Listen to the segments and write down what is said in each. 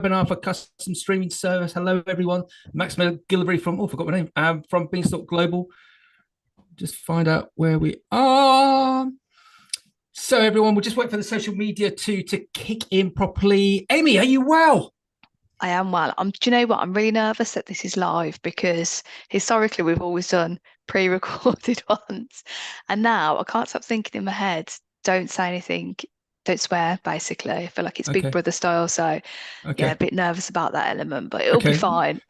webinar for custom streaming service. Hello, everyone. Max McGillivray from, forgot my name, from Beanstalk Global. Just find out where we are. So, everyone, we'll just wait for the social media to kick in properly. Amie, are you well? I am well. Do you know what? I'm really nervous that this is live because historically we've always done pre-recorded ones. And now I can't stop thinking in my head, don't say anything, don't swear, basically. I feel like it's Big Brother style. So yeah, a bit nervous about that element, but it'll be fine.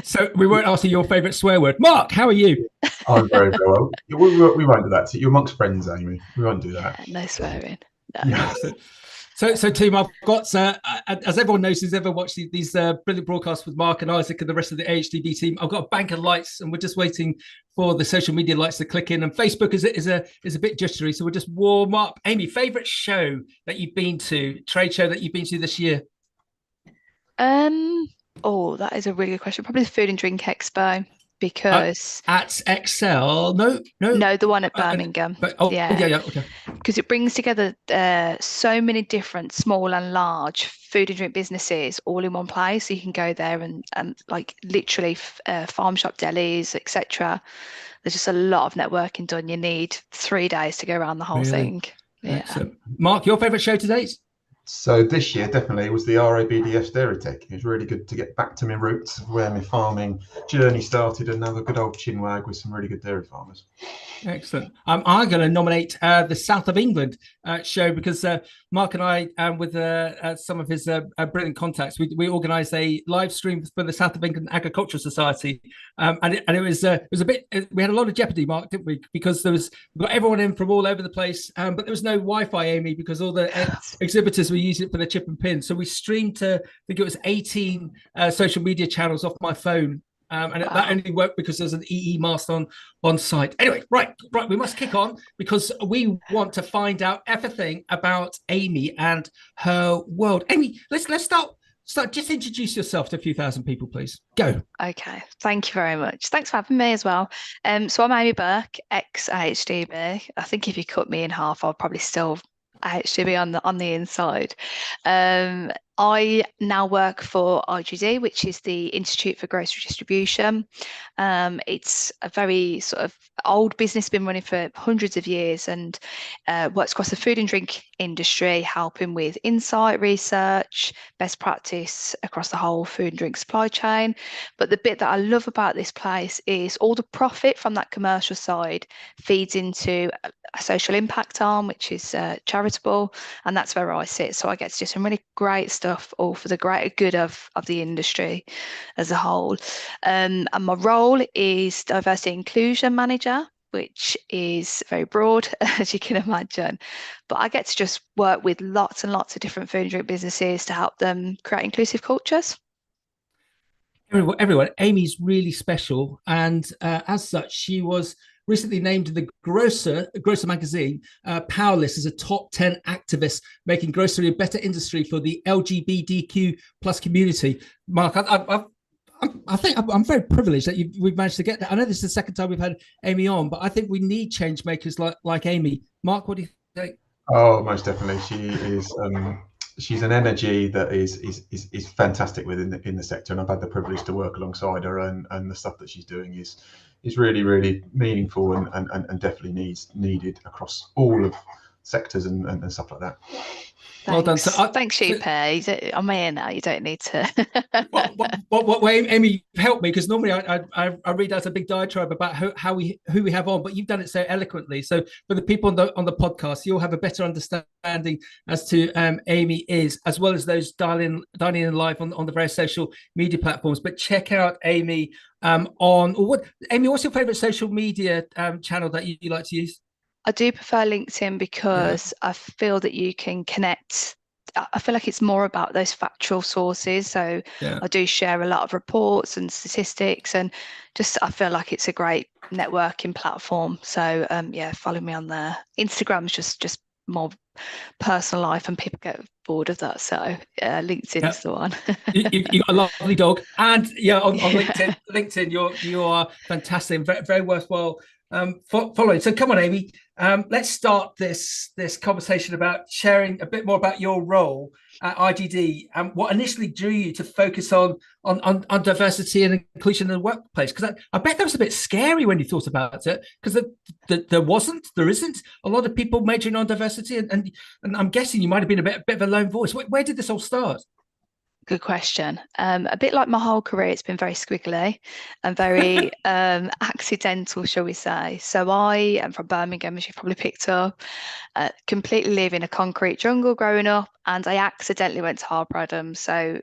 So we won't ask you your favourite swear word. Mark, how are you? I'm very, very well. We won't do that. You're amongst friends, Amie. We won't do that. Yeah, no swearing. No. Yeah. So team, I've got, as everyone knows who's ever watched these brilliant broadcasts with Mark and Isaac and the rest of the AHDB team, I've got a bank of lights and we're just waiting for the social media lights to click in. And Facebook is a bit jittery, so we'll just warm up. Amie, favourite show that you've been to, trade show that you've been to this year? Oh, that is a really good question. Probably the Food and Drink Expo. Because at Excel, no, the one at Birmingham. Okay. Because it brings together so many different small and large food and drink businesses all in one place. So you can go there and like literally farm shop delis, etc. There's just a lot of networking done. You need 3 days to go around the whole thing. Yeah. Excellent. Mark, your favourite show to date? So this year definitely was the RABD Austeritech. It was really good to get back to my roots of where my farming journey started and have a good old chinwag with some really good dairy farmers. Excellent. I'm going to nominate the South of England show because Mark and I, with some of his brilliant contacts, we organised a live stream for the South of England Agricultural Society, and it was a bit. We had a lot of jeopardy, Mark, didn't we? Because we got everyone in from all over the place, but there was no Wi-Fi, Amie, because all the exhibitors were using it for the chip and pin. So we streamed to, I think it was 18 social media channels off my phone. And that only worked because there's an EE mast on site. Anyway, right, we must kick on because we want to find out everything about Amie and her world. Amie, let's start. Just introduce yourself to a few thousand people, please. Go. Okay, thank you very much. Thanks for having me as well. So I'm Amie Burke, ex-AHDB. I think if you cut me in half, I'll probably still AHDB on the inside. I now work for IGD, which is the Institute for Grocery Distribution. It's a very sort of old business, been running for hundreds of years, and works across the food and drink industry, helping with insight, research, best practice across the whole food and drink supply chain. But the bit that I love about this place is all the profit from that commercial side feeds into a social impact arm, which is charitable, and that's where I sit. So I get to do some really great stuff all for the greater good of the industry as a whole. And my role is Diversity Inclusion Manager, which is very broad, as you can imagine. But I get to just work with lots and lots of different food and drink businesses to help them create inclusive cultures. Everyone, Amie's really special, and as such, she was recently named the Grocer magazine Power List as a top 10 activist making grocery a better industry for the LGBTQ plus community. Mark, I think I'm very privileged that we've managed to get that. I know this is the second time we've had Amie on, but I think we need change makers like Amie. Mark, what do you think? Oh, most definitely. She is. She's an energy that is fantastic in the sector, and I've had the privilege to work alongside her, and the stuff that she's doing is really, really meaningful and definitely needed across all of sectors and stuff like that. Well done. Thanks, Shupe. I'm here now. You don't need to. What way, Amie, help me, because normally I read out a big diatribe about who we have on, but you've done it so eloquently. So for the people on the podcast, you'll have a better understanding as to Amie is, as well as those dialing in live on the various social media platforms. But check out Amie Amie, what's your favorite social media channel that you like to use? I do prefer LinkedIn because I feel that you can connect. I feel like it's more about those factual sources. So I do share a lot of reports and statistics, and just I feel like it's a great networking platform. So follow me on there. Instagram's just more personal life, and people get bored of that. So LinkedIn is the one. you got a lovely dog, and on LinkedIn, you are fantastic, very, very worthwhile following. So come on, Amie, let's start this conversation about sharing a bit more about your role at IGD and what initially drew you to focus on diversity and inclusion in the workplace. Because I bet that was a bit scary when you thought about it, because there isn't a lot of people majoring on diversity, and I'm guessing you might have been a bit of a lone voice. Where did this all start? Good question. A bit like my whole career, it's been very squiggly and very accidental, shall we say. So I am from Birmingham, as you've probably picked up, completely live in a concrete jungle growing up, and I accidentally went to Harper Adams. So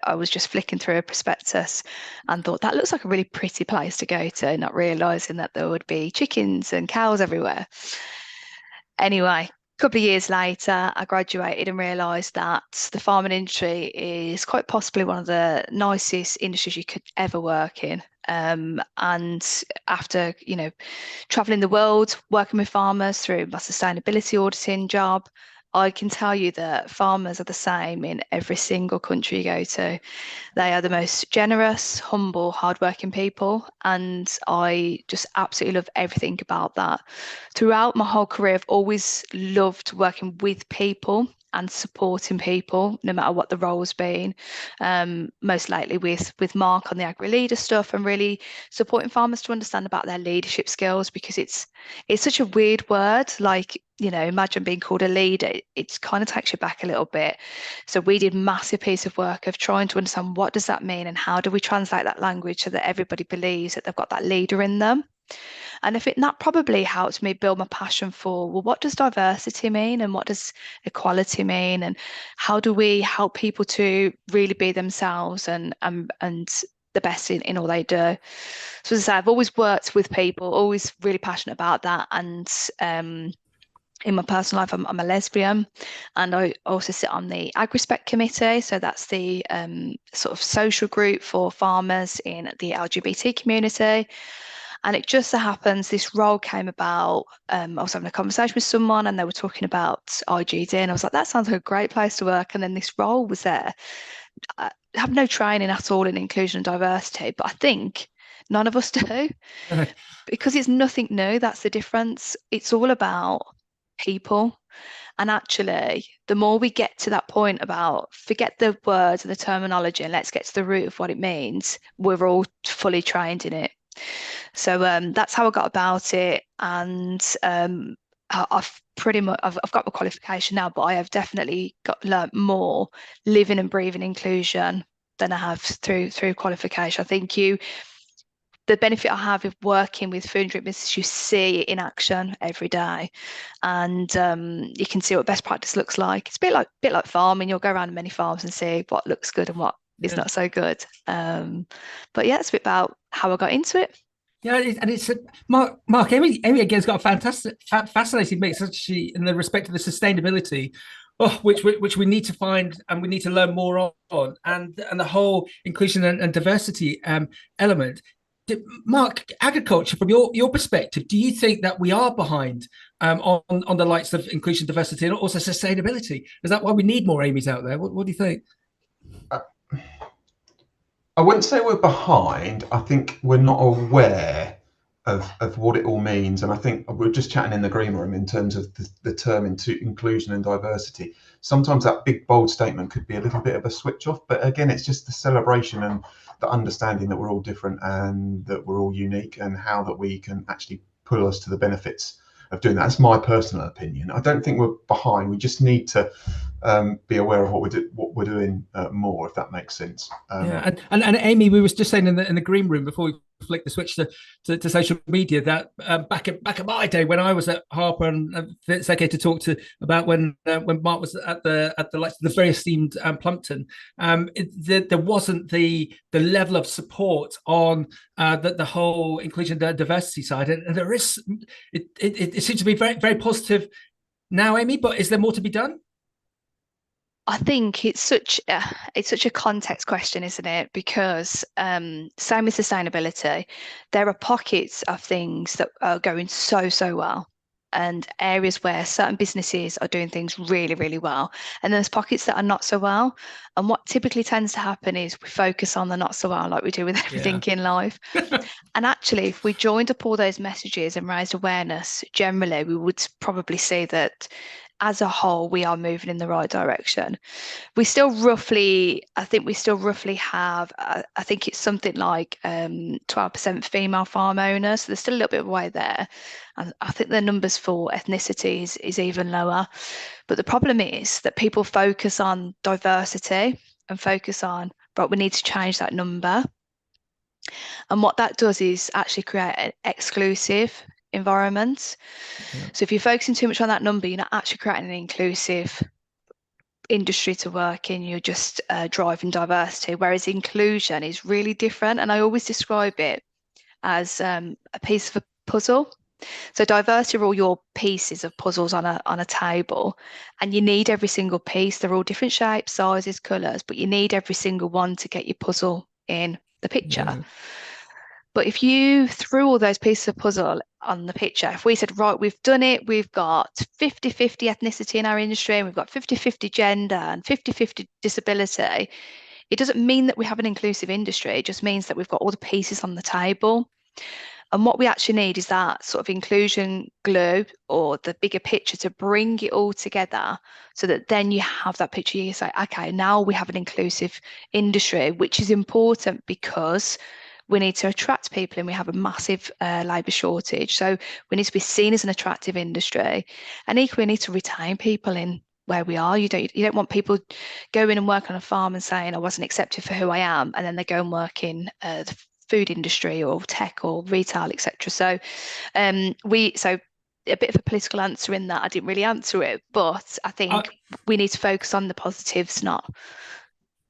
I was just flicking through a prospectus and thought that looks like a really pretty place to go to, not realising that there would be chickens and cows everywhere. Anyway, couple of years later, I graduated and realised that the farming industry is quite possibly one of the nicest industries you could ever work in. And after, travelling the world, working with farmers through my sustainability auditing job, I can tell you that farmers are the same in every single country you go to. They are the most generous, humble, hardworking people, and I just absolutely love everything about that. Throughout my whole career, I've always loved working with people and supporting people, no matter what the role's been. Most lately with Mark on the AgriLeader stuff, and really supporting farmers to understand about their leadership skills, because it's such a weird word. Like, imagine being called a leader. It kind of takes you back a little bit. So we did massive piece of work of trying to understand what does that mean and how do we translate that language so that everybody believes that they've got that leader in them. And that probably helped me build my passion for, well, what does diversity mean and what does equality mean, and how do we help people to really be themselves and the best in all they do. So as I say, I've always worked with people, always really passionate about that. And in my personal life, I'm a lesbian, and I also sit on the AgriSpec committee. So that's the sort of social group for farmers in the LGBT community. And it just so happens this role came about. I was having a conversation with someone and they were talking about IGD, and I was like, that sounds like a great place to work. And then this role was there. I have no training at all in inclusion and diversity, but I think none of us do, because it's nothing new. That's the difference. It's all about people. And actually, the more we get to that point about forget the words and the terminology and let's get to the root of what it means, we're all fully trained in it. So that's how I got about it, and I've got my qualification now, but I have definitely learnt more living and breathing inclusion than I have through qualification. I think the benefit I have of working with food and drink business, you see it in action every day, and you can see what best practice looks like. It's a bit like farming. You'll go around many farms and see what looks good and what is not so good. But yeah, it's a bit about how I got into it. Yeah, and it's Mark. Amie again's got a fascinating mix, actually, in the respect of the sustainability, which we need to find and we need to learn more on, and the whole inclusion and diversity element. Mark, agriculture, from your perspective, do you think that we are behind on the likes of inclusion, diversity, and also sustainability? Is that why we need more Amies out there? What do you think? I wouldn't say we're behind. I think we're not aware of what it all means. And I think we were just chatting in the green room in terms of the term inclusion and diversity. Sometimes that big, bold statement could be a little bit of a switch off. But again, it's just the celebration and the understanding that we're all different and that we're all unique, and how that we can actually pull us to the benefits of doing that. That's my personal opinion. I don't think we're behind. We just need to be aware of what we're doing more, if that makes sense. And Amie, we was just saying in the green room before we flick the switch to social media that back in my day when I was at Harper, and it's okay to talk about when Mark was at the very esteemed Plumpton, there wasn't the level of support on the whole inclusion and diversity side, and there is it seems to be very, very positive now, Amie, but is there more to be done? I think it's such a context question, isn't it? Because same with sustainability, there are pockets of things that are going so well, and areas where certain businesses are doing things really, really well. And there's pockets that are not so well. And what typically tends to happen is we focus on the not so well, like we do with everything in life. And actually, if we joined up all those messages and raised awareness, generally, we would probably see that as a whole, we are moving in the right direction. I think we still roughly have, I think it's something like 12% female farm owners. So there's still a little bit of a way there. And I think the numbers for ethnicities is even lower. But the problem is that people focus on diversity and focus on, but we need to change that number. And what that does is actually create an exclusive environment. Yeah. So if you're focusing too much on that number, you're not actually creating an inclusive industry to work in, you're just driving diversity, whereas inclusion is really different. And I always describe it as a piece of a puzzle. So diversity are all your pieces of puzzles on a table, and you need every single piece. They're all different shapes, sizes, colours, but you need every single one to get your puzzle in the picture. Yeah. But if you threw all those pieces of puzzle on the picture, if we said, right, we've done it, we've got 50-50 ethnicity in our industry, and we've got 50-50 gender and 50-50 disability, it doesn't mean that we have an inclusive industry. It just means that we've got all the pieces on the table. And what we actually need is that sort of inclusion glue, or the bigger picture, to bring it all together, so that then you have that picture. You say, okay, now we have an inclusive industry, which is important because we need to attract people, and we have a massive labour shortage. So we need to be seen as an attractive industry, and equally we need to retain people in where we are. You don't want people going and work on a farm and saying I wasn't accepted for who I am, and then they go and work in the food industry or tech or retail, etc. So so a bit of a political answer in that. I didn't really answer it, but I think we need to focus on the positives, not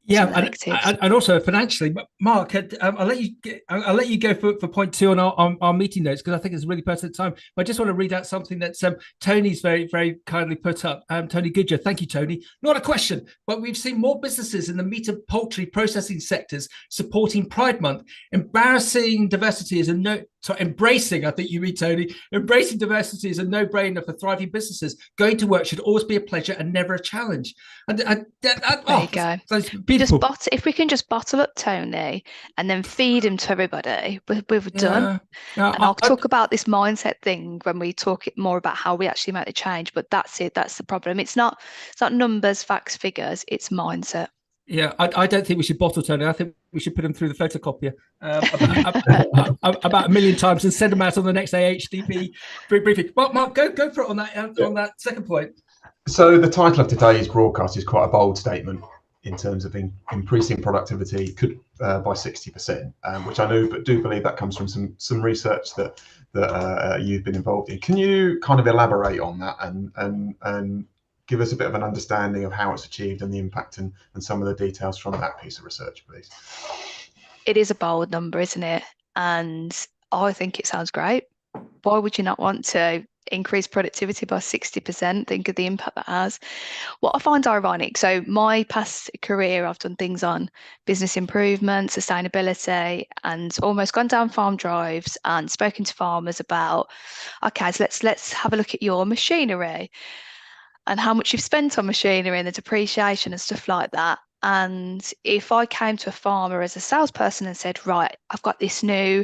and also financially. Mark, I'll let you go for point 2 on our meeting notes, because I think it's a really pertinent time. But I just want to read out something that Tony's very, very kindly put up. Tony Goodger, thank you, Tony. Not a question, but we've seen more businesses in the meat and poultry processing sectors supporting Pride Month. Embracing diversity is embracing, I think you mean, Tony. Embracing diversity is a no-brainer for thriving businesses. Going to work should always be a pleasure and never a challenge. And there you go. That's beautiful. If we can just bottle up Tony and then feed him to everybody, we've done. And I'll talk about this mindset thing when we talk more about how we actually make the change. But that's it. That's the problem. It's not numbers, facts, figures. It's mindset. Yeah, I don't think we should bottle Tony. I think we should put him through the photocopier about 1 million times and send him out on the next AHDB briefing. Mark, go for it on that second point. So the title of today's broadcast is quite a bold statement in terms of increasing productivity by 60%, which I do believe that comes from some research that you've been involved in. Can you kind of elaborate on that and give us a bit of an understanding of how it's achieved and the impact and some of the details from that piece of research, please? It is a bold number, isn't it? And I think it sounds great. Why would you not want to increase productivity by 60%? Think of the impact that has. What I find ironic, so my past career, I've done things on business improvement, sustainability, and almost gone down farm drives and spoken to farmers about, okay, so let's have a look at your machinery and how much you've spent on machinery and the depreciation and stuff like that. And if I came to a farmer as a salesperson and said, right, I've got this new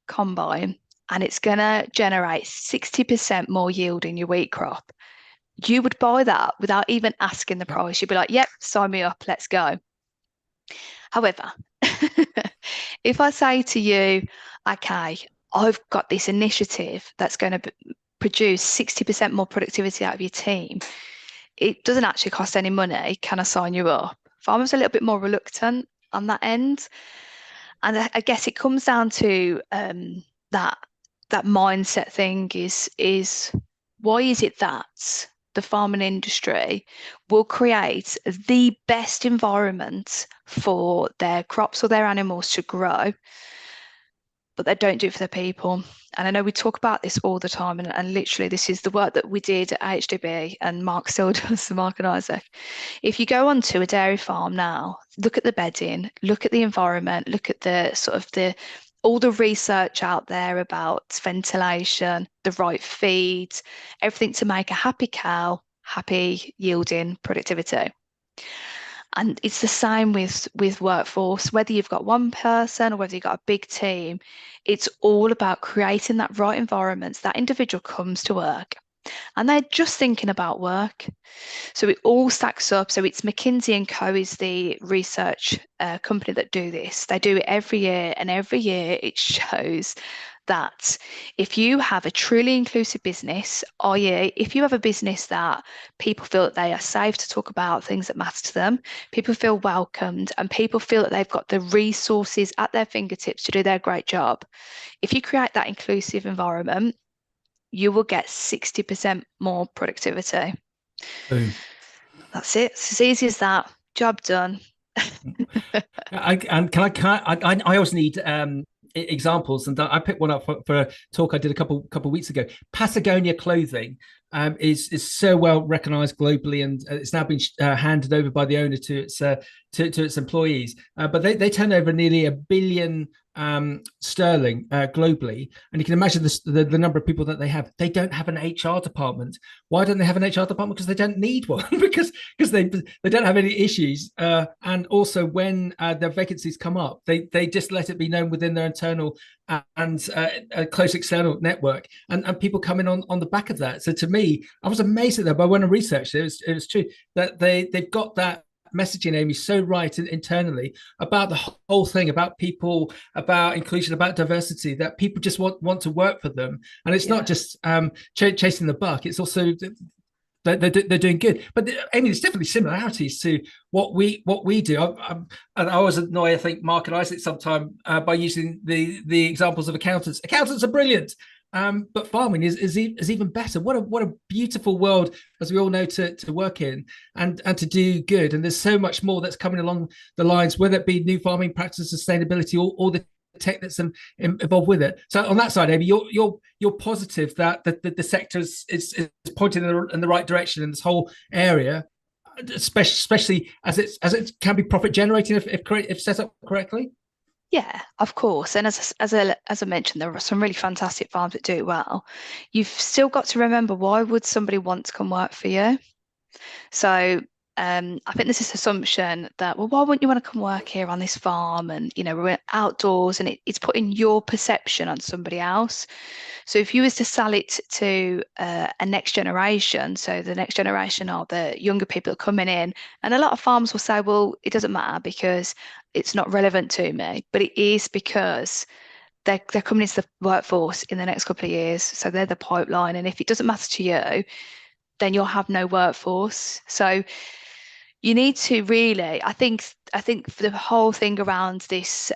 combine and it's going to generate 60% more yield in your wheat crop, you would buy that without even asking the price. You'd be like, yep, sign me up, let's go. However, if I say to you, okay, I've got this initiative that's going to produce 60% more productivity out of your team, it doesn't actually cost any money, can I sign you up? Farmers are a little bit more reluctant on that end. And I guess it comes down to that mindset thing is why is it that the farming industry will create the best environment for their crops or their animals to grow, but they don't do it for their people? And I know we talk about this all the time, and literally this is the work that we did at AHDB, and Mark still does, Mark and Isaac. If you go onto a dairy farm now, look at the bedding, look at the environment, look at the sort of the all the research out there about ventilation, the right feed, everything to make a happy cow, happy yielding productivity. And it's the same with workforce, whether you've got one person or whether you've got a big team, it's all about creating that right environment so that individual comes to work and they're just thinking about work. So it all stacks up. So it's McKinsey & Co is the research company that do this. They do it every year, and every year it shows that if you have a truly inclusive business, i.e., if you have a business that people feel that they are safe to talk about things that matter to them, people feel welcomed, and people feel that they've got the resources at their fingertips to do their great job, if you create that inclusive environment, you will get 60% more productivity. Boom. That's it. It's as easy as that. Job done. I always need examples, and I picked one up for a talk I did a couple weeks ago. Patagonia clothing is so well recognized globally, and it's now been handed over by the owner to its employees. But they turn over nearly $1 billion sterling globally, and you can imagine the number of people that they have. They don't have an HR department. Why don't they have an HR department? Because they don't need one. because they don't have any issues. And also, when their vacancies come up, they just let it be known within their internal and a close external network, and people come in on the back of that. So to me, I was amazed at that. But when I researched it, it was true that they've got that messaging, Amie, so right internally about the whole thing, about people, about inclusion, about diversity, that people just want to work for them. And it's not just chasing the buck, it's also they're doing good. But Amie, there's definitely similarities to what we do. I always annoy, I think, Mark and Isaac sometimes by using the examples of accountants. Accountants are brilliant. But farming is even better. What a beautiful world, as we all know, to work in and to do good. And there's so much more that's coming along the lines, whether it be new farming practices, sustainability, or the tech that's involved with it. So on that side, Amie, you're positive that the sector is pointing in the right direction in this whole area, especially as it can be profit generating if set up correctly. Yeah, of course. And as I mentioned, there are some really fantastic farms that do it well. You've still got to remember, why would somebody want to come work for you? So I think there's this assumption that, well, why wouldn't you want to come work here on this farm? And, we're outdoors, and it's putting your perception on somebody else. So if you was to sell it to a next generation, so the next generation are the younger people that are coming in, and a lot of farms will say, well, it doesn't matter because it's not relevant to me, but it is, because they're coming into the workforce in the next couple of years. So they're the pipeline. And if it doesn't matter to you, then you'll have no workforce. So you need to really, I think for the whole thing around this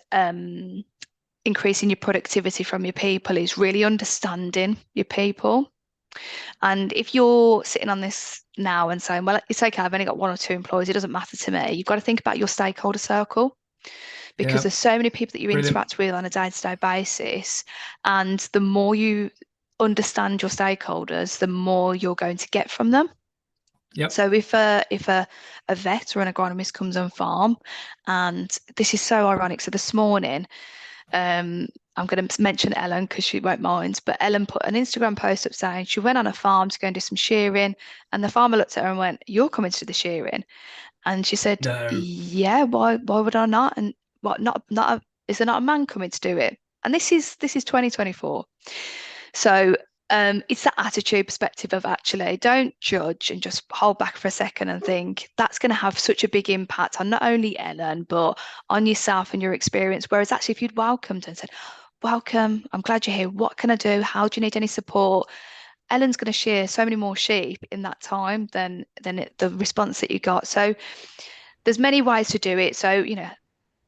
increasing your productivity from your people is really understanding your people. And if you're sitting on this now and saying, well, it's okay, I've only got 1 or 2 employees, it doesn't matter to me, you've got to think about your stakeholder circle, because there's so many people that you interact with on a day-to-day basis. And the more you understand your stakeholders, the more you're going to get from them. Yep. So if a vet or an agronomist comes on farm, and this is so ironic. So this morning, I'm going to mention Ellen because she won't mind, but Ellen put an Instagram post up saying she went on a farm to go and do some shearing, and the farmer looked at her and went, "You're coming to do the shearing?" And she said, "No. Yeah, why would I not? And what, is there not a man coming to do it?" And this is 2024. So it's that attitude perspective of, actually, don't judge and just hold back for a second and think that's going to have such a big impact on not only Ellen, but on yourself and your experience. Whereas actually, if you'd welcomed and said, "Welcome, I'm glad you're here. What can I do? How do you need any support?" Ellen's going to shear so many more sheep in that time than the response that you got. So there's many ways to do it. So,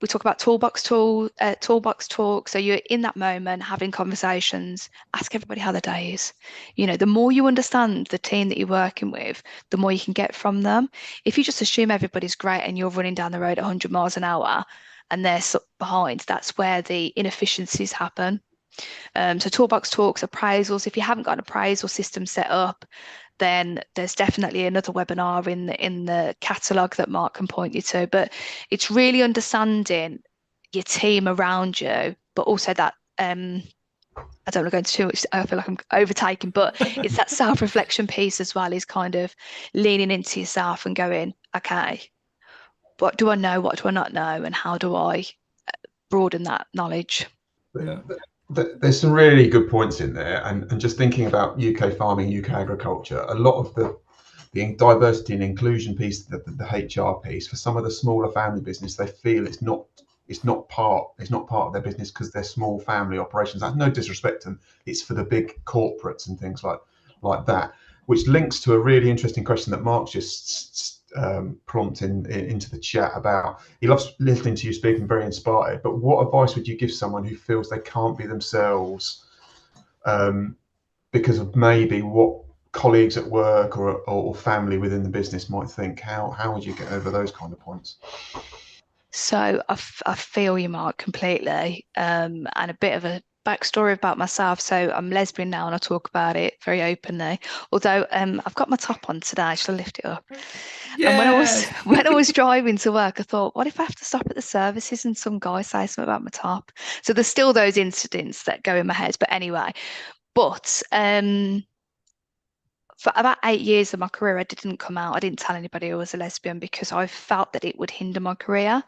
we talk about toolbox talk. So you're in that moment having conversations, ask everybody how their day is. The more you understand the team that you're working with, the more you can get from them. If you just assume everybody's great and you're running down the road at 100 miles an hour and they're behind, that's where the inefficiencies happen. So toolbox talks, appraisals. If you haven't got an appraisal system set up, then there's definitely another webinar in the catalogue that Mark can point you to. But it's really understanding your team around you but also that I don't want to go into too much, I feel like I'm overtaking, but it's that self-reflection piece as well, is kind of leaning into yourself and going, okay, what do I know, what do I not know, and how do I broaden that knowledge? Yeah. There's some really good points in there, and just thinking about UK farming, UK agriculture, a lot of the diversity and inclusion piece, the HR piece, for some of the smaller family business, they feel it's not part of their business because they're small family operations. That's no disrespect, and it's for the big corporates and things like that, which links to a really interesting question that Mark just prompted into the chat about. He loves listening to you speak and very inspired, but what advice would you give someone who feels they can't be themselves because of maybe what colleagues at work or family within the business might think? How would you get over those kind of points? So I feel you, Mark, completely. And a bit of a backstory about myself. So I'm lesbian now, and I talk about it very openly. Although I've got my top on today. Shall I lift it up? Yeah. And when I was driving to work, I thought, what if I have to stop at the services and some guy says something about my top? So there's still those incidents that go in my head. But anyway, for about 8 years of my career, I didn't come out. I didn't tell anybody I was a lesbian because I felt that it would hinder my career.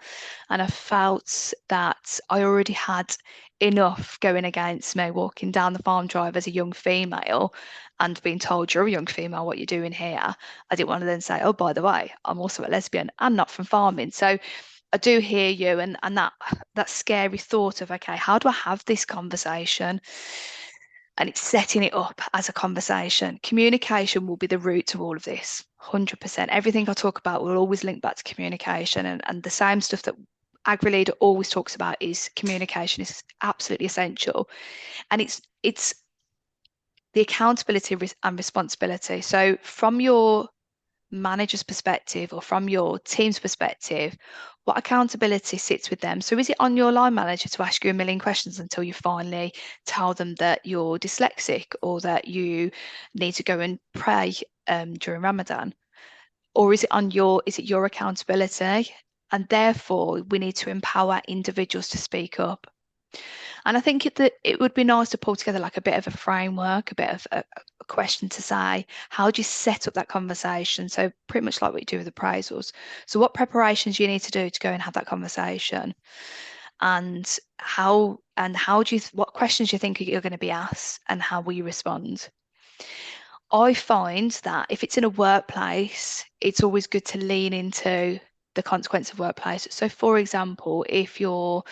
And I felt that I already had enough going against me walking down the farm drive as a young female and being told, you're a young female, what you're doing here. I didn't want to then say, oh, by the way, I'm also a lesbian and not from farming. So I do hear you, and that scary thought of, okay, how do I have this conversation? And it's setting it up as a conversation. Communication will be the root to all of this, 100%. Everything I talk about will always link back to communication, and the same stuff that AgriLeader always talks about is communication is absolutely essential. And it's the accountability and responsibility. So from your manager's perspective or from your team's perspective, what accountability sits with them? So is it on your line manager to ask you a million questions until you finally tell them that you're dyslexic or that you need to go and pray during Ramadan? Or is it your accountability? And therefore, we need to empower individuals to speak up. And I think it would be nice to pull together like a bit of a framework, a bit of a question to say, how do you set up that conversation? So pretty much like what you do with appraisals. So what preparations you need to do to go and have that conversation, and what questions you think you're going to be asked, and how will you respond? I find that if it's in a workplace, it's always good to lean into the consequence of workplace. So for example, if you are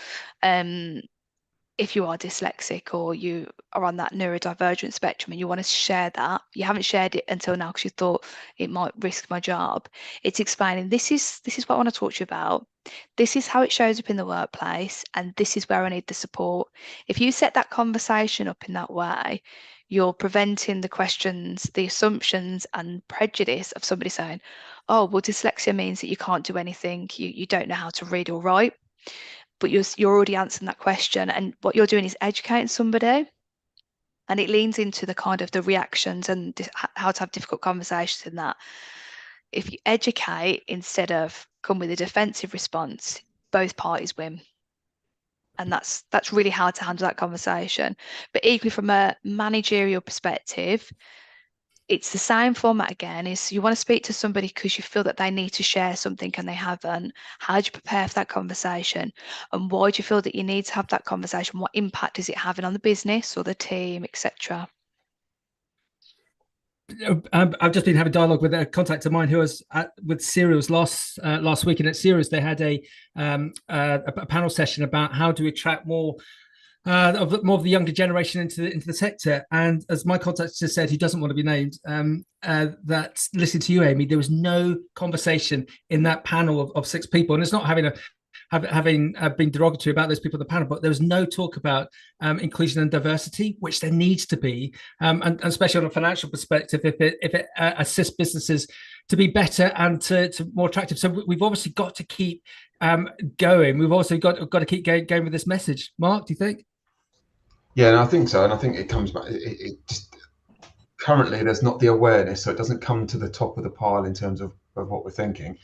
dyslexic or you are on that neurodivergent spectrum and you want to share that, you haven't shared it until now because you thought it might risk my job. It's explaining, this is what I want to talk to you about. This is how it shows up in the workplace, and this is where I need the support. If you set that conversation up in that way, you're preventing the questions, the assumptions and prejudice of somebody saying, oh, well, dyslexia means that you can't do anything, you don't know how to read or write. But you're already answering that question, and what you're doing is educating somebody, and it leans into the kind of the reactions and how to have difficult conversations in that. If you educate instead of come with a defensive response, both parties win. And that's really hard to handle that conversation. But equally from a managerial perspective, it's the same format again. Is you want to speak to somebody because you feel that they need to share something and they haven't. How do you prepare for that conversation? And why do you feel that you need to have that conversation? What impact is it having on the business or the team, etc.? I've just been having dialogue with a contact of mine who was with Cereals last week, and at Cereals they had a panel session about how to attract more of the younger generation into the sector. And as my contact just said, he doesn't want to be named, that listening to you, Amie, there was no conversation in that panel of 6 people, and it's not having been derogatory about those people on the panel, but there was no talk about inclusion and diversity, which there needs to be, and especially on a financial perspective, if it assists businesses to be better and to more attractive. So we've obviously got to keep going. We've also got to keep going with this message. Mark, do you think? Yeah, and I think so, and I think it comes back. It just currently there's not the awareness, so it doesn't come to the top of the pile in terms of what we're thinking.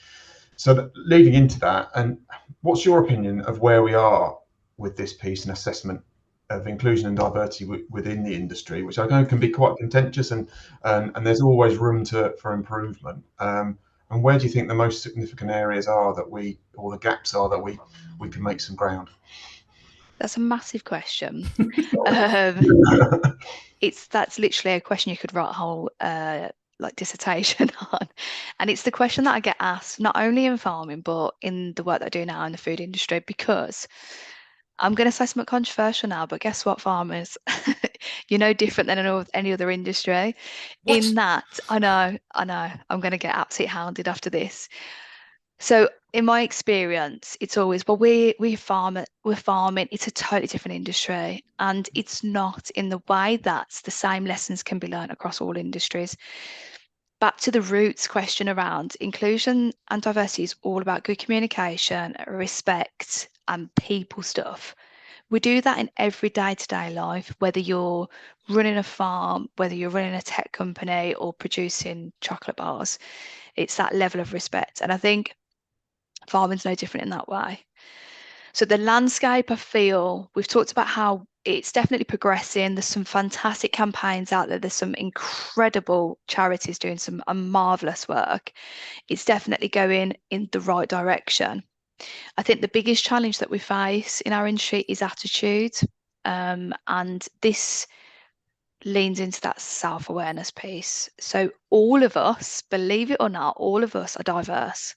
So leading into that, and what's your opinion of where we are with this piece and assessment of inclusion and diversity within the industry, which I know can be quite contentious, and there's always room for improvement. And where do you think the most significant areas are that or the gaps are that we can make some ground? That's a massive question. That's literally a question you could write a whole like dissertation on. And it's the question that I get asked not only in farming but in the work that I do now in the food industry, because I'm going to say something controversial now, but guess what, farmers? You're no different than any other industry. What? In that, I know, I'm going to get absolutely hounded after this. So in my experience, it's always, well, we're farming, it's a totally different industry. And it's not, in the way that the same lessons can be learned across all industries. Back to the roots question around inclusion and diversity is all about good communication, respect, and people stuff. We do that in every day-to-day life, whether you're running a farm, whether you're running a tech company or producing chocolate bars. It's that level of respect. And I think farming's no different in that way. So the landscape, I feel, we've talked about how it's definitely progressing. There's some fantastic campaigns out there. There's some incredible charities doing some marvelous work. It's definitely going in the right direction. I think the biggest challenge that we face in our industry is attitude. And this leans into that self-awareness piece. So all of us, believe it or not, all of us are diverse.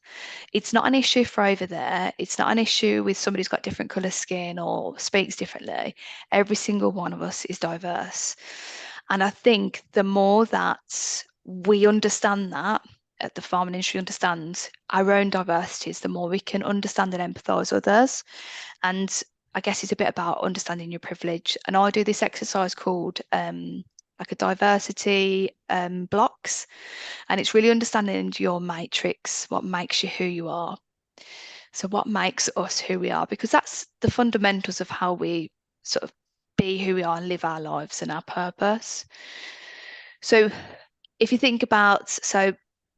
It's not an issue for over there. It's not an issue with somebody who's got different colour skin or speaks differently. Every single one of us is diverse. And I think the more that we understand that, the farming industry understands our own diversities, the more we can understand and empathise with others. And I guess it's a bit about understanding your privilege. And I do this exercise called like a diversity blocks. And it's really understanding your matrix, what makes you who you are. So what makes us who we are, because that's the fundamentals of how we sort of be who we are and live our lives and our purpose. So if you think about, so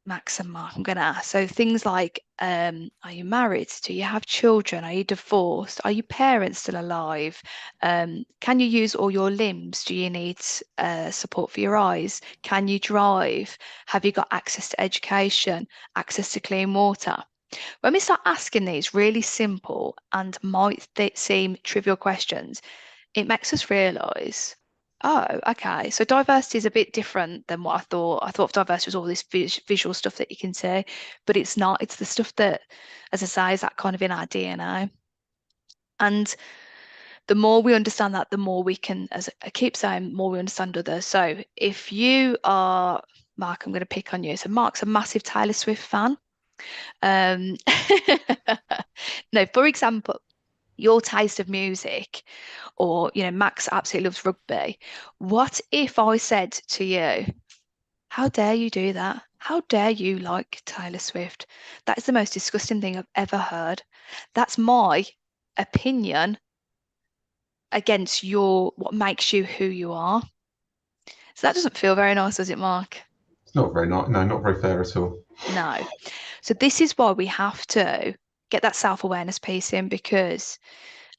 Max and Mark, I'm going to ask, so things like, are you married? Do you have children? Are you divorced? Are your parents still alive? Can you use all your limbs? Do you need support for your eyes? Can you drive? Have you got access to education, access to clean water? When we start asking these really simple and might seem trivial questions, it makes us realise, oh, okay, so diversity is a bit different than what I thought. I thought diversity was all this visual stuff that you can see, but it's not. It's the stuff that, as I say, is that kind of in our DNA. And the more we understand that, the more we can, as I keep saying, more we understand others. So if you are, Mark, I'm going to pick on you. So Mark's a massive Taylor Swift fan. No, for example, your taste of music, or Max absolutely loves rugby. What if I said to you, how dare you do that? How dare you like Taylor Swift? That is the most disgusting thing I've ever heard. That's my opinion against what makes you who you are. So that doesn't feel very nice, does it, Mark? It's not very nice. No, not very fair at all. No. So this is why we have to get that self-awareness piece in, because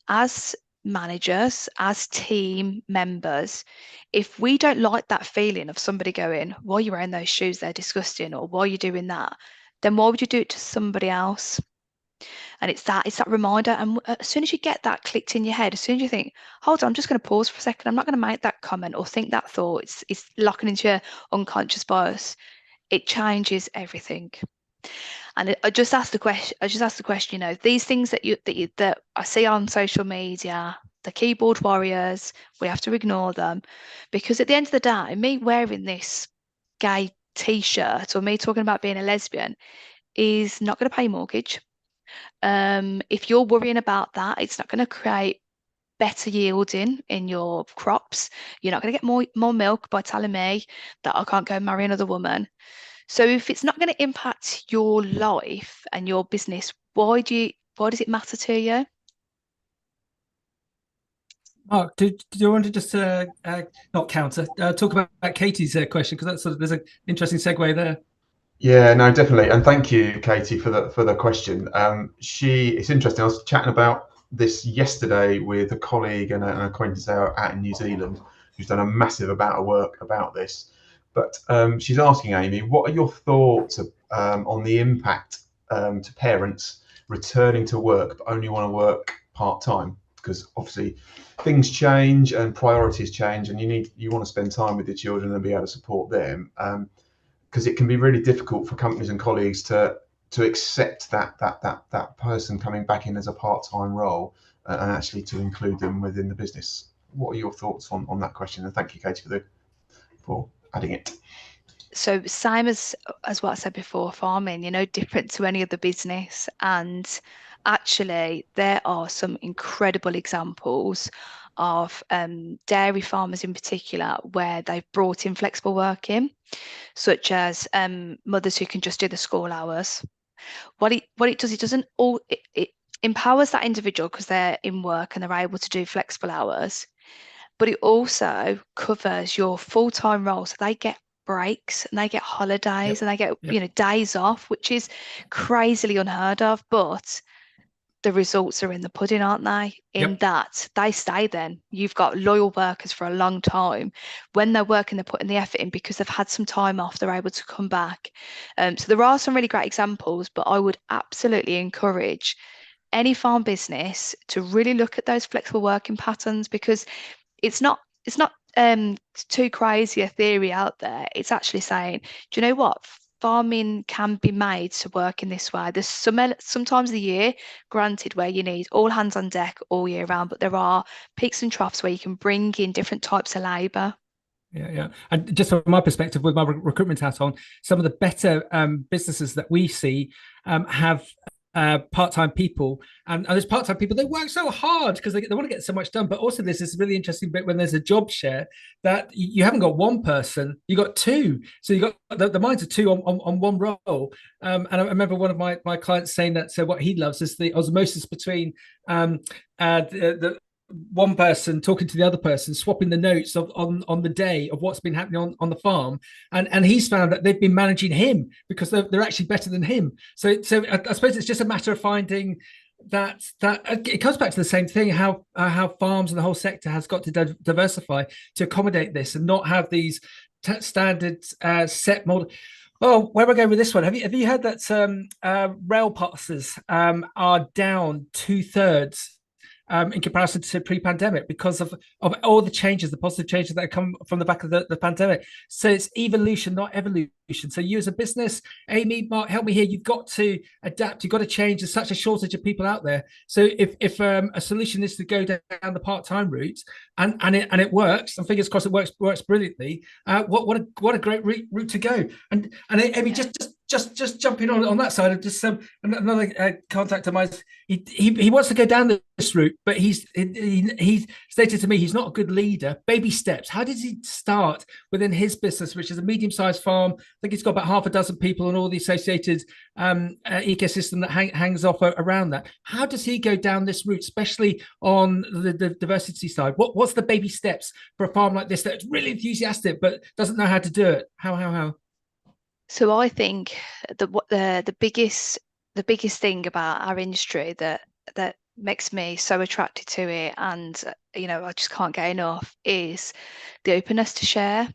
as managers, as team members, if we don't like that feeling of somebody going, why are you wearing those shoes? They're disgusting, or why are you doing that? Then why would you do it to somebody else? And it's that reminder. And as soon as you get that clicked in your head, as soon as you think, hold on, I'm just going to pause for a second, I'm not going to make that comment or think that thought, it's locking into your unconscious bias. It changes everything. And I just asked the question, these things that I see on social media, the keyboard warriors, we have to ignore them, because at the end of the day, me wearing this gay t-shirt or me talking about being a lesbian is not going to pay your mortgage. If you're worrying about that, it's not going to create better yielding in your crops. You're not going to get more milk by telling me that I can't go and marry another woman. So if it's not going to impact your life and your business, why does it matter to you? Mark, do you want to just not counter, talk about Katie's question, because that's there's an interesting segue there. Yeah, no, definitely, and thank you, Katie, for the question. It's interesting. I was chatting about this yesterday with a colleague and an acquaintance out in New Zealand who's done a massive amount of work about this. But she's asking, Amie, what are your thoughts on the impact to parents returning to work but only want to work part-time? Because obviously things change and priorities change, and you want to spend time with your children and be able to support them. Because it can be really difficult for companies and colleagues to accept that person coming back in as a part-time role and actually to include them within the business. What are your thoughts on that question? And thank you, Katie, for adding it. So same as what I said before, farming, different to any other business. And actually, there are some incredible examples of dairy farmers in particular where they've brought in flexible working, such as mothers who can just do the school hours. What it does, it empowers that individual because they're in work and they're able to do flexible hours, but it also covers your full-time role, so they get breaks and they get holidays and they get days off, which is crazily unheard of, but the results are in the pudding, aren't they? In that they stay. Then you've got loyal workers for a long time. When they're working, they're putting the effort in because they've had some time off, they're able to come back. So there are some really great examples, but I would absolutely encourage any farm business to really look at those flexible working patterns, because it's not too crazy a theory out there. It's actually saying, do you know what? Farming can be made to work in this way. There's sometimes the year, granted, where you need all hands on deck all year round, but there are peaks and troughs where you can bring in different types of labour. Yeah. And just from my perspective, with my recruitment hat on, some of the better businesses that we see have part-time people, and those part-time people, they work so hard because they want to get so much done. But also there's this really interesting bit when there's a job share that you haven't got one person, you got two. So you got the minds of two on one role. And I remember one of my clients saying that, so what he loves is the osmosis between the one person talking to the other person, swapping the notes on the day of what's been happening on the farm, and he's found that they've been managing him because they're actually better than him. So I suppose it's just a matter of finding that it comes back to the same thing, how farms and the whole sector has got to diversify to accommodate this and not have these standard set model. Oh, where am I going with this one? Have you heard that rail passes are down 2/3 in comparison to pre-pandemic because of all the changes, the positive changes that have come from the back of the pandemic? So it's evolution, not evolution. So you as a business, Amie, Mark, help me here. You've got to adapt. You've got to change. There's such a shortage of people out there. So if a solution is to go down the part-time route and it works, and fingers crossed it works brilliantly, what a great route to go. And Amie, just jumping on that side of just another contact of mine. He wants to go down this route, but he's stated to me he's not a good leader. Baby steps. How did he start within his business, which is a medium-sized farm? I think he's got about half a dozen people and all the associated ecosystem that hangs off around that. How does he go down this route, especially on the diversity side? What's the baby steps for a farm like this that's really enthusiastic but doesn't know how to do it? How? So I think the biggest thing about our industry that makes me so attracted to it, and I just can't get enough, is the openness to share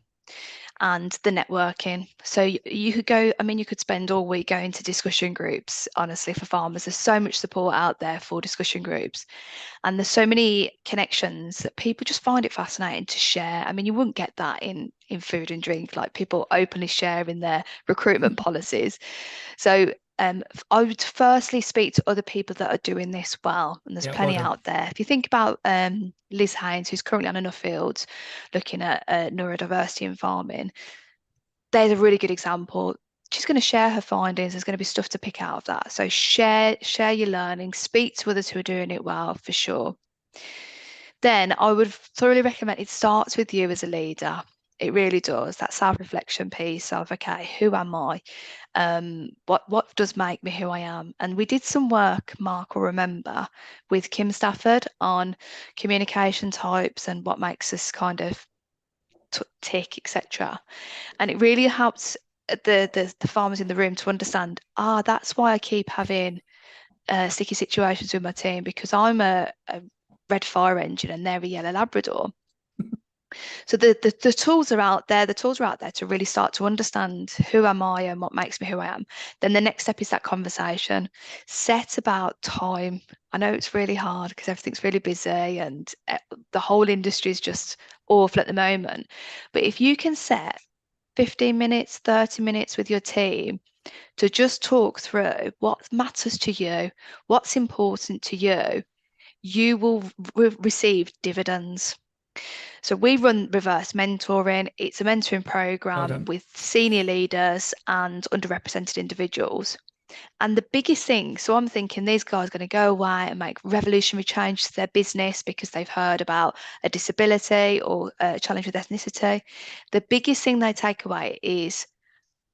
and the networking. So you could go, you could spend all week going to discussion groups, honestly, for farmers. There's so much support out there for discussion groups. And there's so many connections that people just find it fascinating to share. You wouldn't get that in food and drink, like people openly sharing their recruitment policies. So I would firstly speak to other people that are doing this well, and there's plenty out there. If you think about Liz Haynes, who's currently on enough fields looking at neurodiversity in farming, there's a really good example. She's going to share her findings. There's going to be stuff to pick out of that. So share your learning, speak to others who are doing it well, for sure. Then I would thoroughly recommend it starts with you as a leader. It really does. That self-reflection piece of, okay, who am I? What does make me who I am? And we did some work, Mark will remember, with Kim Stafford on communication types and what makes us kind of tick, etc. And it really helps the farmers in the room to understand, that's why I keep having sticky situations with my team because I'm a red fire engine and they're a yellow Labrador. So the tools are out there. The tools are out there to really start to understand who am I and what makes me who I am. Then the next step is that conversation. Set about time. I know it's really hard because everything's really busy and the whole industry is just awful at the moment. But if you can set 15 minutes, 30 minutes with your team to just talk through what matters to you, what's important to you, you will receive dividends. So we run reverse mentoring. It's a mentoring program with senior leaders and underrepresented individuals. And the biggest thing, so I'm thinking these guys are going to go away and make revolutionary change to their business because they've heard about a disability or a challenge with ethnicity. The biggest thing they take away is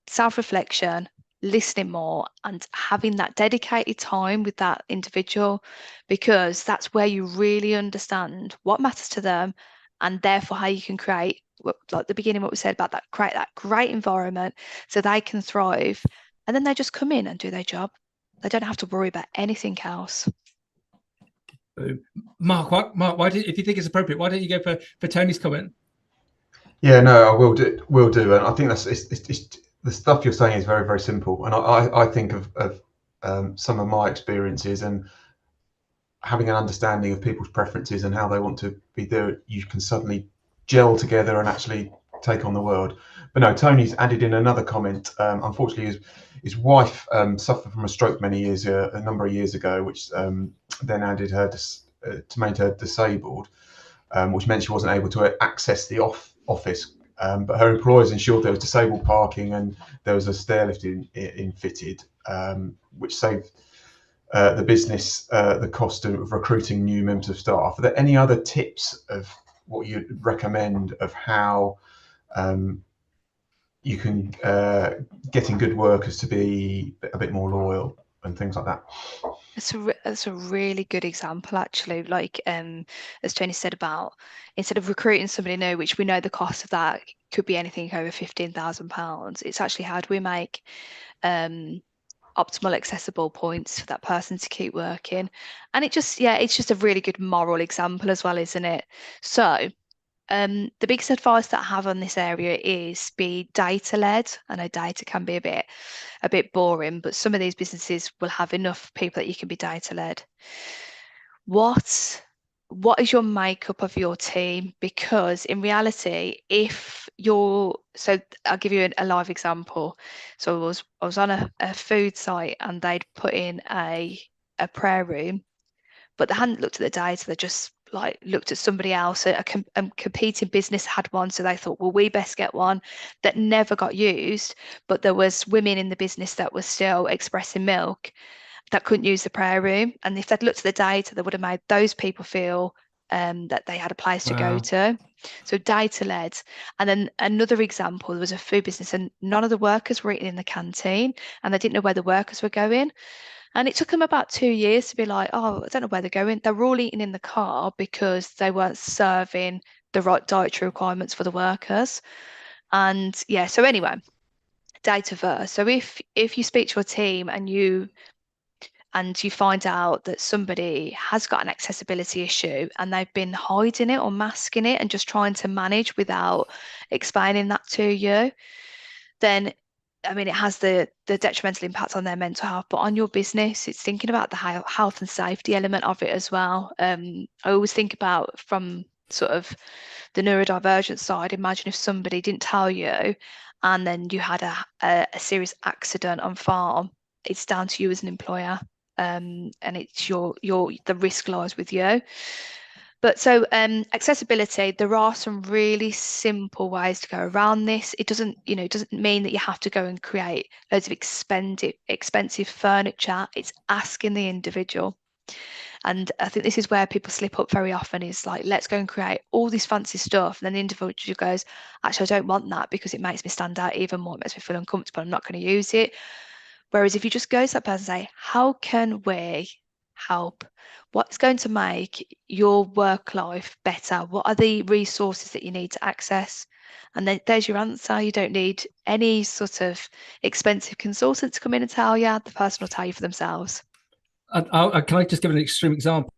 self-reflection, listening more, and having that dedicated time with that individual, because that's where you really understand what matters to them and therefore how you can create, like the beginning what we said about that, create that great environment so they can thrive, and then they just come in and do their job. They don't have to worry about anything else. Mark, why did, if you think it's appropriate, why don't you go for Tony's comment? Yeah, no, I will do, and I think that's it's the stuff you're saying is very, very simple, and I think of some of my experiences and having an understanding of people's preferences and how they want to be there. You can suddenly gel together and actually take on the world. But no, Tony's added in another comment. Unfortunately, his wife suffered from a stroke a number of years ago, which then added her to made her disabled, which meant she wasn't able to access the office. But her employers ensured there was disabled parking and there was a stair lift in fitted, which saved the business the cost of recruiting new members of staff. Are there any other tips of what you'd recommend of how you can getting good workers to be a bit more loyal and things like that? That's a really good example, actually. Like as Tony said about, instead of recruiting somebody new, which we know the cost of that could be anything over £15,000, it's actually how do we make optimal accessible points for that person to keep working. And it's just a really good moral example as well, isn't it? So the biggest advice that I have on this area is be data led. I know data can be a bit boring, but some of these businesses will have enough people that you can be data led. What is your makeup of your team? Because in reality, so I'll give you a live example. So I was on a food site and they'd put in a prayer room, but they hadn't looked at the data. They just like looked at somebody else. A competing business had one, so they thought, well, we best get one. That never got used, but there was women in the business that were still expressing milk that couldn't use the prayer room. And if they'd looked at the data, they would have made those people feel that they had a place to go to. So data led. And then another example, there was a food business and none of the workers were eating in the canteen and they didn't know where the workers were going. And it took them about 2 years to be like, oh, I don't know where they're going. They were all eating in the car because they weren't serving the right dietary requirements for the workers. And yeah, so anyway, data first. So if you speak to your team and you find out that somebody has got an accessibility issue and they've been hiding it or masking it and just trying to manage without explaining that to you, then I mean, it has the detrimental impact on their mental health, but on your business, it's thinking about the health and safety element of it as well. I always think about from sort of the neurodivergent side. Imagine if somebody didn't tell you and then you had a serious accident on farm. It's down to you as an employer, and it's the risk lies with you. But so accessibility, there are some really simple ways to go around this. It doesn't mean that you have to go and create loads of expensive furniture. It's asking the individual. And I think this is where people slip up very often, is like, let's go and create all this fancy stuff. And then the individual goes, actually, I don't want that because it makes me stand out even more. It makes me feel uncomfortable. I'm not going to use it. Whereas if you just go to that person and say, how can we help? What's going to make your work life better? What are the resources that you need to access? And then there's your answer. You don't need any sort of expensive consultant to come in and tell you. The person will tell you for themselves. Can I just give an extreme example?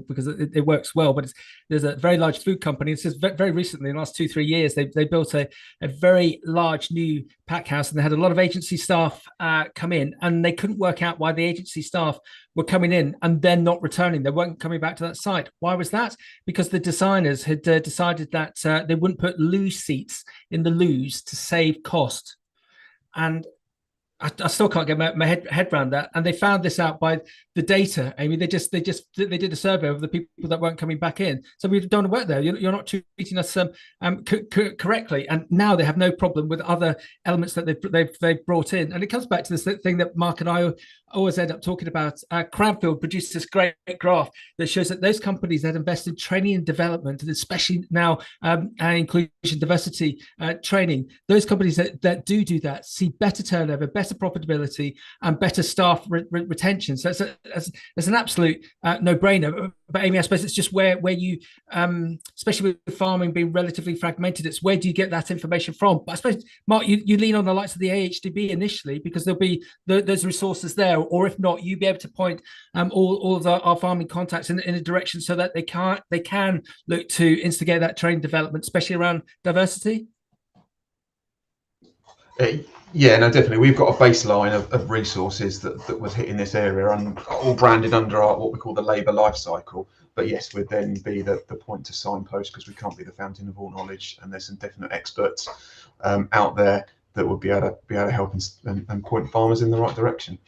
Because it works well, but there's a very large food company. It's just very recently, in the last 2-3 years, they built a very large new pack house, and they had a lot of agency staff come in, and they couldn't work out why the agency staff were coming in and then not returning. They weren't coming back to that site. Why was that? Because the designers had decided that they wouldn't put loo seats in the loos to save cost. And I still can't get my head around that. And they found this out by the data. Amy, they did a survey of the people that weren't coming back in. So we've done work there. You're not treating us correctly. And now they have no problem with other elements that they've brought in. And it comes back to this thing that Mark and I always end up talking about. Cranfield produced this great graph that shows that those companies that invest in training and development, and especially now inclusion, diversity training, those companies that do that see better turnover, better profitability, and better staff retention. So it's an absolute no-brainer. But Amy, I suppose it's just where you, especially with farming being relatively fragmented, it's where do you get that information from? But I suppose, Mark, you lean on the likes of the AHDB initially, because there'll be those resources there, or if not, you'll be able to point all of our farming contacts in a direction so that they can look to instigate that training development, especially around diversity. Yeah, no, definitely. We've got a baseline of resources that was hitting this area, and all branded under what we call the labour life cycle. But yes, we'd then be the point to signpost, because we can't be the fountain of all knowledge, and there's some definite experts out there that would be able to help and point farmers in the right direction.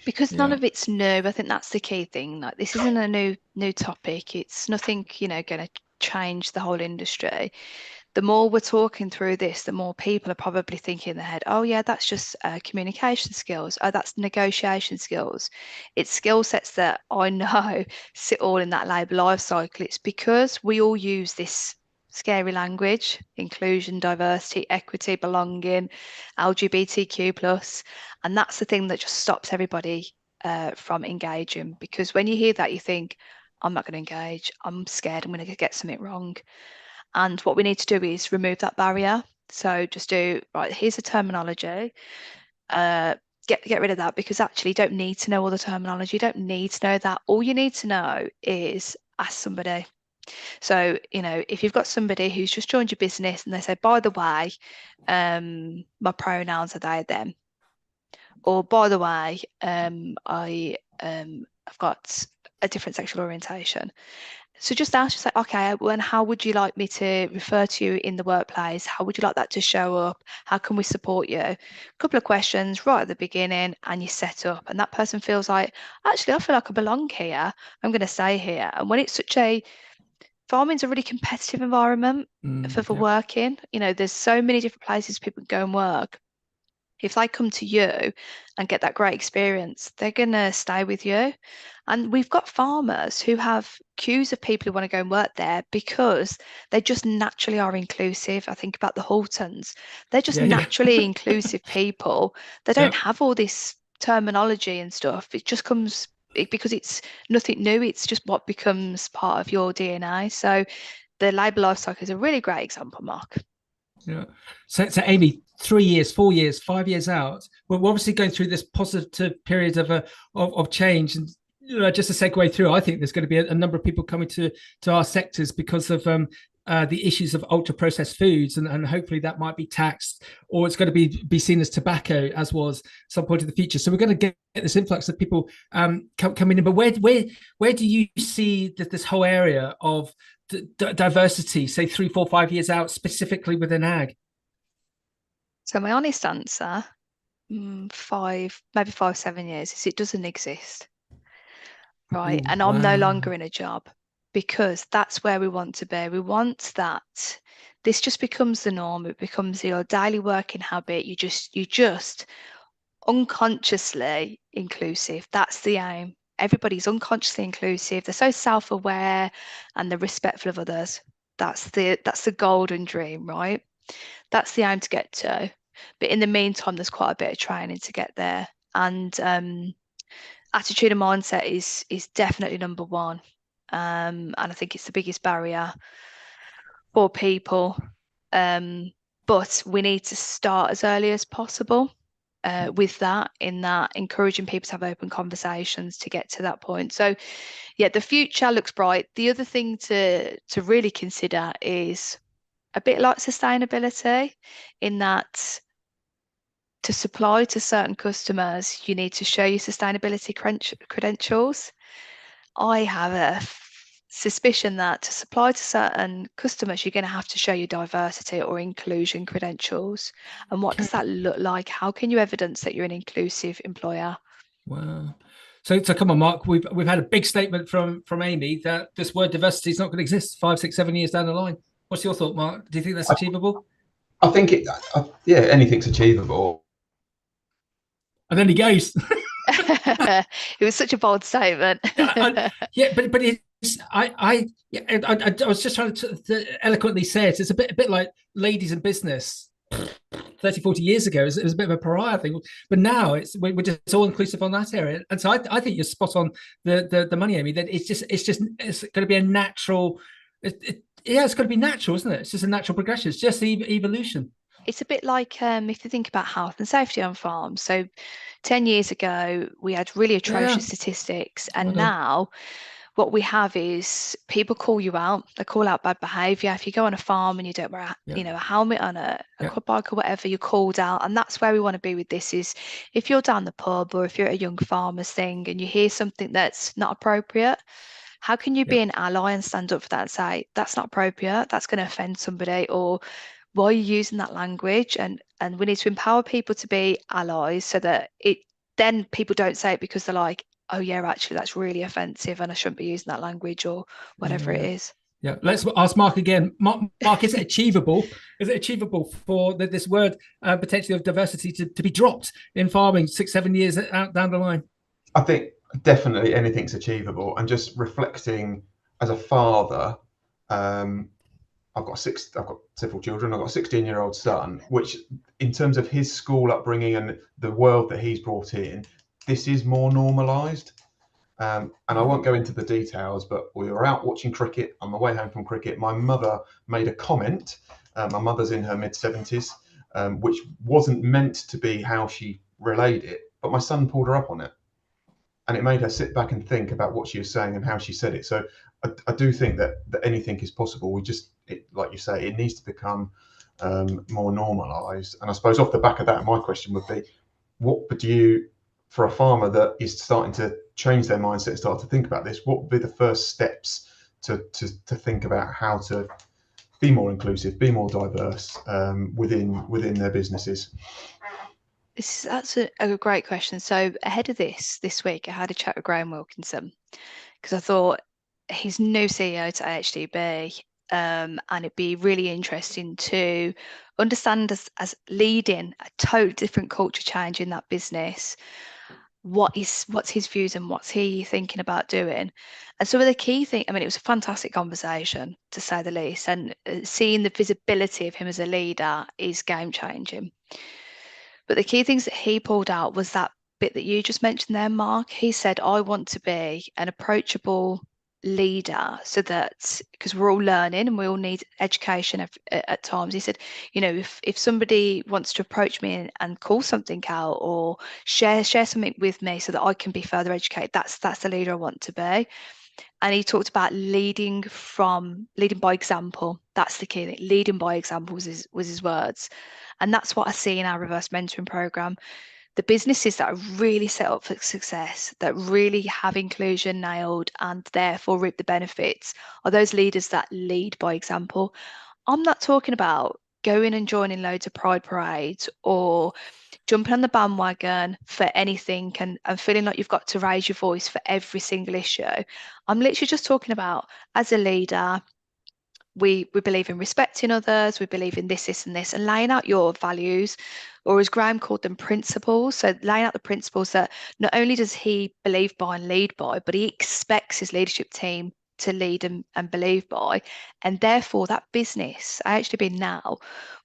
Because none of it's new. I think that's the key thing. Like, this isn't a new topic. It's nothing, going to change the whole industry. The more we're talking through this, the more people are probably thinking in their head, oh yeah, that's just communication skills. Oh, that's negotiation skills. It's skill sets that I know sit all in that labour life cycle. It's because we all use this scary language: inclusion, diversity, equity, belonging, LGBTQ+. And that's the thing that just stops everybody from engaging. Because when you hear that, you think, I'm not going to engage. I'm scared I'm going to get something wrong. And what we need to do is remove that barrier. So just do, right, here's the terminology. Get rid of that, because actually you don't need to know all the terminology. You don't need to know that. All you need to know is ask somebody. So, if you've got somebody who's just joined your business and they say, by the way, my pronouns are they, them. Or by the way, I've got a different sexual orientation. So just ask, just like, okay, well, and how would you like me to refer to you in the workplace? How would you like that to show up? How can we support you? A couple of questions right at the beginning, and you set up. And that person feels like, actually, I feel like I belong here. I'm going to stay here. And when it's farming's a really competitive environment for working. There's so many different places people can go and work. If they come to you and get that great experience, they're going to stay with you. And we've got farmers who have queues of people who want to go and work there because they just naturally are inclusive. I think about the Haltons. They're just naturally inclusive people. They don't have all this terminology and stuff. It just comes because it's nothing new. It's just what becomes part of your DNA. So the labour life cycle is a really great example, Mark. Yeah. So Amy, 3 years, 4 years, 5 years out, we're obviously going through this positive period of change. And just to segue through, I think there's going to be a number of people coming to our sectors because of the issues of ultra processed foods, and hopefully that might be taxed, or it's going to be seen as tobacco, as was some point in the future. So we're going to get this influx of people coming in. But where do you see this whole area of diversity, say 3, 4, 5 years out, specifically within ag? So my honest answer, 5, maybe 5, 7 years, is it doesn't exist. Right. And I'm no longer in a job, because that's where we want to be. We want that. This just becomes the norm. It becomes your daily working habit. You just unconsciously inclusive. That's the aim. Everybody's unconsciously inclusive. They're so self-aware and they're respectful of others. That's the golden dream, right? That's the aim to get to. But in the meantime, there's quite a bit of training to get there. And attitude and mindset is definitely number one. And I think it's the biggest barrier for people. But we need to start as early as possible. with that, in that encouraging people to have open conversations to get to that point. So yeah, the future looks bright. The other thing to really consider is a bit like sustainability, in that to supply to certain customers, you need to show your sustainability credentials. I have a suspicion that to supply to certain customers, you're going to have to show your diversity or inclusion credentials. And what does that look like? How can you evidence that you're an inclusive employer? Wow. So come on, Mark. We've had a big statement from Amie that this word diversity is not going to exist 5, 6, 7 years down the line. What's your thought, Mark? Do you think that's achievable? I think yeah, anything's achievable. And then he goes. It was such a bold statement. Yeah, but it's I was just trying to eloquently say it. It's a bit like ladies in business 30, 40 years ago. It was a bit of a pariah thing, but now we're just all inclusive on that area. And so I think you're spot on the money, Amie. That it's going to be a natural. It's going to be natural, isn't it? It's just a natural progression. It's just evolution. It's a bit like if you think about health and safety on farms. So 10 years ago, we had really atrocious statistics. And now what we have is people call you out. They call out bad behaviour. If you go on a farm and you don't wear a helmet on a quad bike or whatever, you're called out. And that's where we want to be with this, is if you're down the pub or if you're at a young farmers thing and you hear something that's not appropriate, how can you be an ally and stand up for that and say, that's not appropriate, that's going to offend somebody, or why are you using that language? And we need to empower people to be allies, so that then people don't say it because they're like, oh yeah, actually that's really offensive and I shouldn't be using that language, or whatever it is. Yeah, let's ask Mark again. Mark, is it achievable? Is it achievable for this word potentially of diversity to be dropped in farming 6, 7 years out down the line? I think definitely anything's achievable. And just reflecting as a father, I've got several children. I've got a 16-year-old son, which in terms of his school upbringing and the world that he's brought in, this is more normalised. And I won't go into the details, but we were out watching cricket on the way home from cricket. My mother made a comment. My mother's in her mid-70s, which wasn't meant to be how she relayed it, but my son pulled her up on it. And it made her sit back and think about what she was saying and how she said it. So I do think that anything is possible. Like you say, it needs to become more normalised. And I suppose off the back of that, my question would be, what would you, for a farmer that is starting to change their mindset and start to think about this, what would be the first steps to think about how to be more inclusive, be more diverse within their businesses? That's a great question. So ahead of this week, I had a chat with Graham Wilkinson, because I thought he's new CEO to AHDB, and it'd be really interesting to understand, as leading a totally different culture change in that business, what's his views and what's he thinking about doing. And so the key thing, I mean, it was a fantastic conversation to say the least, and seeing the visibility of him as a leader is game changing. But the key things that he pulled out was that bit that you just mentioned there, Mark. He said, I want to be an approachable leader, so that, because we're all learning and we all need education at times. He said, if somebody wants to approach me and call something out or share something with me so that I can be further educated, that's the leader I want to be. And he talked about leading by example. That's the key thing. Leading by example was his words. And that's what I see in our reverse mentoring program. The businesses that are really set up for success, that really have inclusion nailed and therefore reap the benefits, are those leaders that lead by example. I'm not talking about going and joining loads of pride parades or jumping on the bandwagon for anything and feeling like you've got to raise your voice for every single issue. I'm literally just talking about, as a leader, we believe in respecting others, we believe in this, and this, and laying out your values, or as Graham called them, principles. So laying out the principles that not only does he believe by and lead by, but he expects his leadership team to lead and believe by. And therefore that business, AHDB now,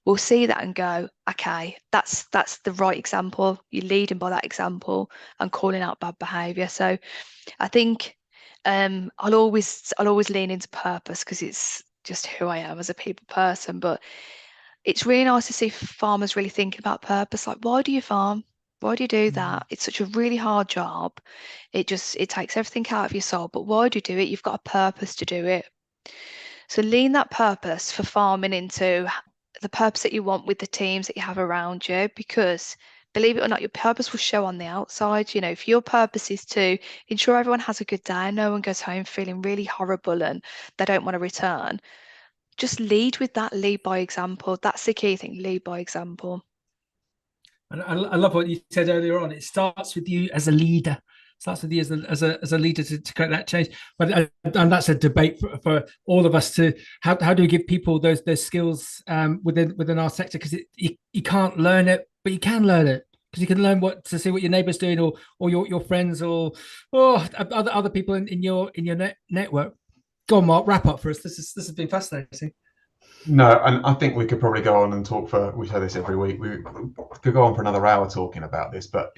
will see that and go, okay, that's the right example. You're leading by that example and calling out bad behaviour. So I think I'll always lean into purpose, because it's just who I am as a people person. But it's really nice to see farmers really thinking about purpose. Like, why do you farm? Why do you do that? It's such a really hard job. It takes everything out of your soul. But why do you do it? You've got a purpose to do it. So lean that purpose for farming into the purpose that you want with the teams that you have around you, because believe it or not, your purpose will show on the outside. You know, if your purpose is to ensure everyone has a good day, no one goes home feeling really horrible and they don't want to return, just lead with that, lead by example. That's the key thing, lead by example. And I love what you said earlier on. It starts with you as a leader. Starts with you as a leader to create that change. But and that's a debate for all of us to how do we give people those skills within our sector, because you can't learn it, but you can learn it, because you can learn to see what your neighbour's doing or your friends or other people in your network. Go on, Mark, wrap up for us. This has been fascinating. No, and I think we could probably go on and talk we say this every week. We could go on for another hour talking about this, but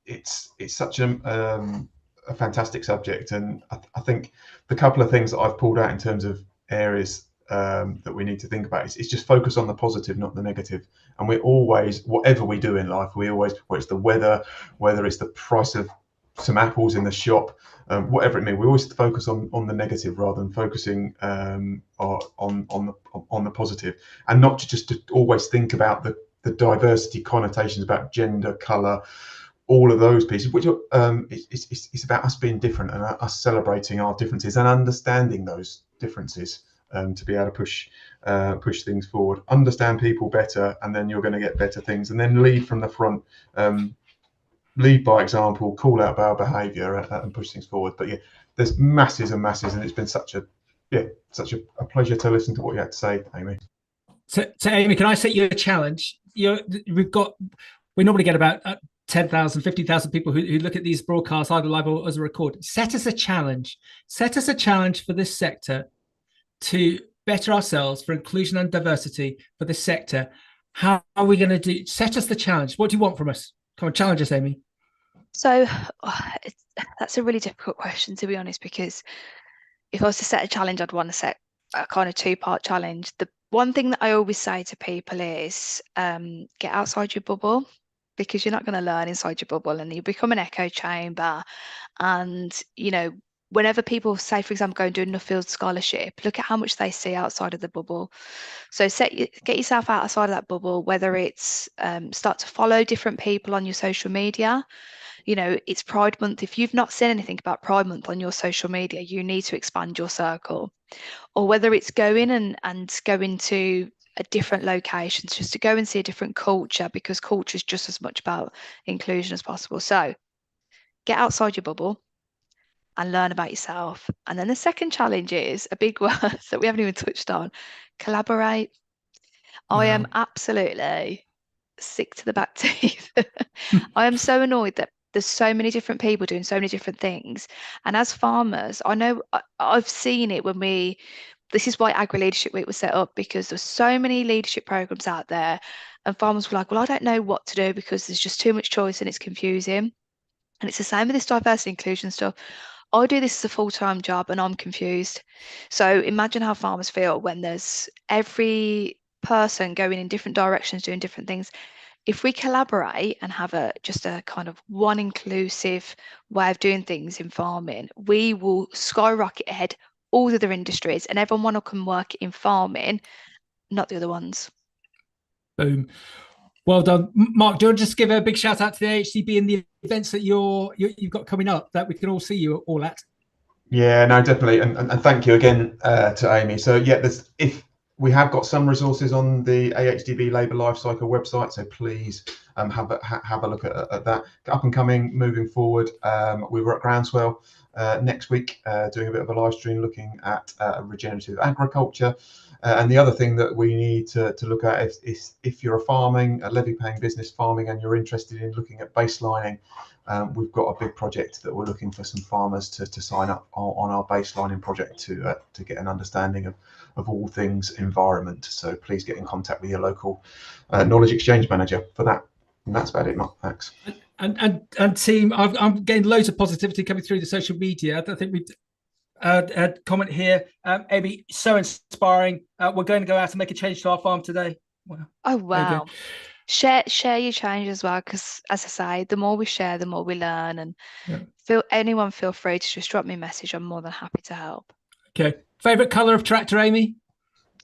it's such a fantastic subject, and I think the couple of things that I've pulled out in terms of areas that we need to think about is just focus on the positive, not the negative. And we're always, whatever we do in life, whether it's the weather, whether it's the price of some apples in the shop, whatever it may be, we always focus on the negative rather than focusing on the positive, and not just to always think about the diversity connotations about gender, colour, all of those pieces, which it's about us being different and us celebrating our differences and understanding those differences to be able to push things forward, understand people better, and then you're going to get better things, and then lead from the front. Lead by example, call out bad behaviour, and push things forward. But yeah, there's masses and masses, and it's been such a pleasure to listen to what you had to say, Amie. So Amie, can I set you a challenge? We normally get about 10,000, 50,000 people who look at these broadcasts either live or as a record. Set us a challenge. Set us a challenge for this sector to better ourselves, for inclusion and diversity for this sector. How are we going to do? Set us the challenge. What do you want from us? Come on, challenge us, Amie. So that's a really difficult question, to be honest, because if I was to set a challenge, I'd want to set a kind of two-part challenge. The one thing that I always say to people is get outside your bubble, because you're not going to learn inside your bubble, and you become an echo chamber. And, you know, whenever people say, for example, go and do a Nuffield scholarship, look at how much they see outside of the bubble. So get yourself outside of that bubble, whether it's start to follow different people on your social media. You know, it's Pride Month. If you've not seen anything about Pride Month on your social media, you need to expand your circle. Or whether it's going and going to a different locations, just to go and see a different culture, because culture is just as much about inclusion as possible. So get outside your bubble and learn about yourself. And then the second challenge is a big word that we haven't even touched on: collaborate. Wow. I am absolutely sick to the back teeth. I am so annoyed that there's so many different people doing so many different things. And as farmers, I know I've seen it this is why AgriLeadership Week was set up, because there's so many leadership programs out there, and farmers were like, well, I don't know what to do because there's just too much choice and it's confusing. And it's the same with this diversity inclusion stuff. I do this as a full-time job and I'm confused. So imagine how farmers feel when there's every person going in different directions, doing different things. If we collaborate and have just a kind of one inclusive way of doing things in farming, we will skyrocket ahead all the other industries, and everyone will come work in farming, not the other ones. Boom. Well done, Mark. Do you want to just give a big shout out to the AHDB and the events that you've got coming up that we can all see you all at? Yeah, no, definitely, and thank you again to Amie. So yeah, if we have got some resources on the AHDB Labour Lifecycle website, so please have a look at that. Up and coming, moving forward. We were at Groundswell next week doing a bit of a live stream looking at regenerative agriculture. And the other thing that we need to look at is if you're a levy-paying business farming, and you're interested in looking at baselining, we've got a big project that we're looking for some farmers to sign up on our baselining project to get an understanding of all things environment. So please get in contact with your local knowledge exchange manager for that. And that's about it, Mark. Thanks. And team, I'm getting loads of positivity coming through the social media. I think we've a comment here. Amie, so inspiring. We're going to go out and make a change to our farm today. Wow. Oh, wow. share your change as well, because as I say, the more we share, the more we learn. And anyone feel free to just drop me a message. I'm more than happy to help. Okay. Favorite color of tractor, Amie?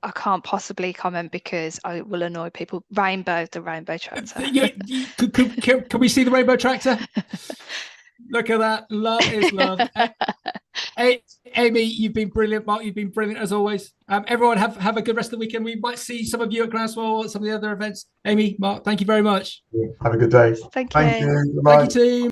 I can't possibly comment because I will annoy people. The rainbow tractor. Can we see the rainbow tractor? Look at that. Love is love. Amie, you've been brilliant. Mark, you've been brilliant as always. Everyone have a good rest of the weekend. We might see some of you at Groundswell or some of the other events. Amie, Mark, thank you very much. Have a good day. Thank you. you. Bye. Thank you, team.